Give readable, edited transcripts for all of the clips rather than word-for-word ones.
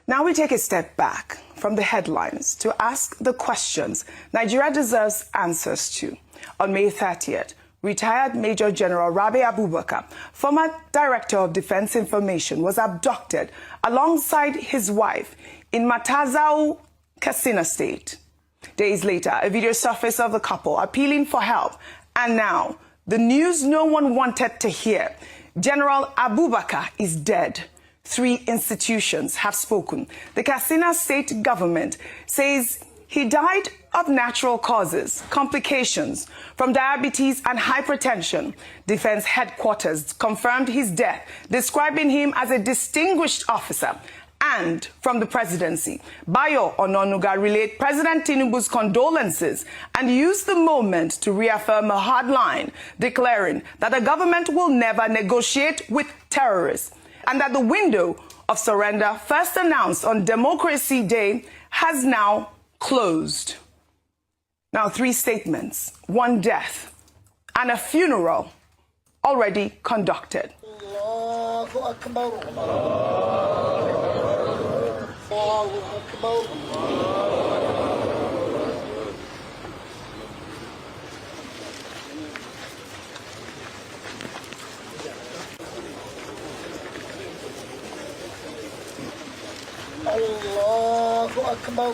Now we take a step back from the headlines to ask the questions Nigeria deserves answers to. On May 30th, retired Major General Rabi Abubakar, former Director of Defense Information, was abducted alongside his wife in Matazau, Katsina State. Days later, a video surfaced of the couple appealing for help. And now, the news no one wanted to hear. General Abubakar is dead. 3 institutions have spoken. The Katsina state government says he died of natural causes, complications from diabetes and hypertension. Defense headquarters confirmed his death, describing him as a distinguished officer. And from the presidency, Bayo Ononuga relayed President Tinubu's condolences and used the moment to reaffirm a hard line, declaring that the government will never negotiate with terrorists, and that the window of surrender first announced on Democracy Day has now closed. Now 3 statements, 1 death, and a funeral already conducted. Allahu Akbar. Allahu Akbar. Allahu Akbar.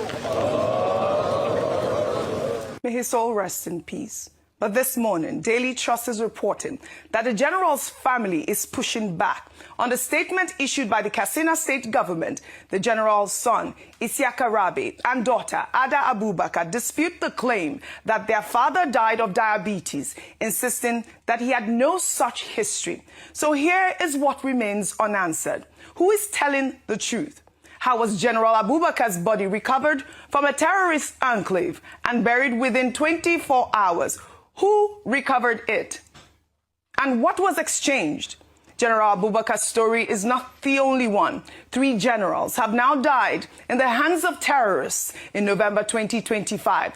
May his soul rest in peace. But this morning, Daily Trust is reporting that the general's family is pushing back on the statement issued by the Katsina state government. The general's son, Isiaka Rabi, and daughter, Ada Abubakar, dispute the claim that their father died of diabetes, insisting that he had no such history. So here is what remains unanswered. Who is telling the truth? How was General Abubakar's body recovered from a terrorist enclave and buried within 24 hours? Who recovered it? And what was exchanged? General Abubakar's story is not the only one. 3 generals have now died in the hands of terrorists in November 2025.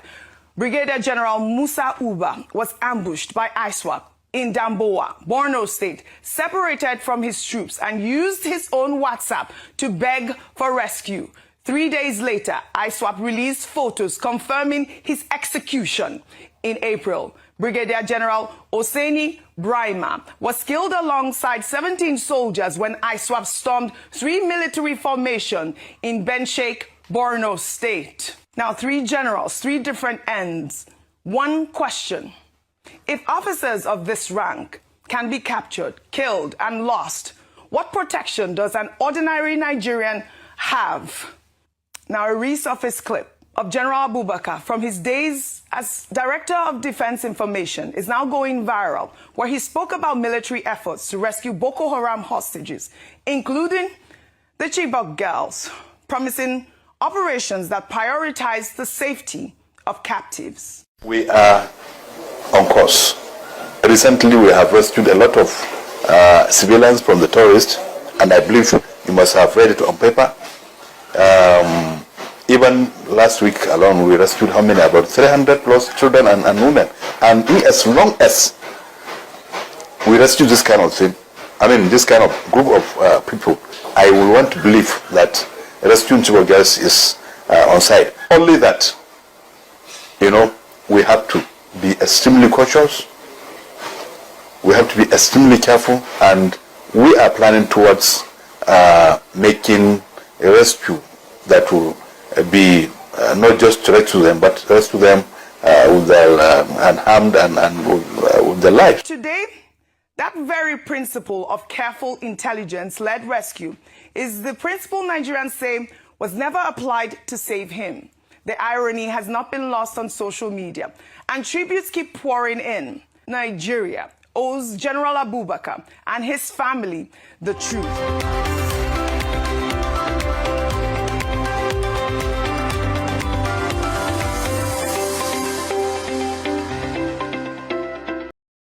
Brigadier General Musa Uba was ambushed by ISWAP in Damboa, Borno State, separated from his troops and used his own WhatsApp to beg for rescue. 3 days later, ISWAP released photos confirming his execution. In April, Brigadier General Oseni Brahima was killed alongside 17 soldiers when ISWAP stormed 3 military formations in Benshek, Borno State. Now 3 generals, 3 different ends. 1 question. If officers of this rank can be captured, killed, and lost, what protection does an ordinary Nigerian have? Now, a resurfaced clip of General Abubakar from his days as Director of Defense Information is now going viral, where he spoke about military efforts to rescue Boko Haram hostages, including the Chibok girls, promising operations that prioritize the safety of captives. We are on course. Recently, we have rescued a lot of civilians from the terrorists, and I believe you must have read it on paper. Even last week alone, we rescued how many? About 300 plus children and women. And as long as we rescue this kind of thing, this kind of group of people, I will want to believe that rescuing Chibok girls is on side. Only that, we have to be extremely cautious. We have to be extremely careful, and we are planning towards making a rescue that will be not just to rescue them, but rescue them with their unharmed and with their life. Today, that very principle of careful intelligence-led rescue is the principle Nigerians say was never applied to save him. The irony has not been lost on social media, and tributes keep pouring in. Nigeria owes General Abubakar and his family the truth.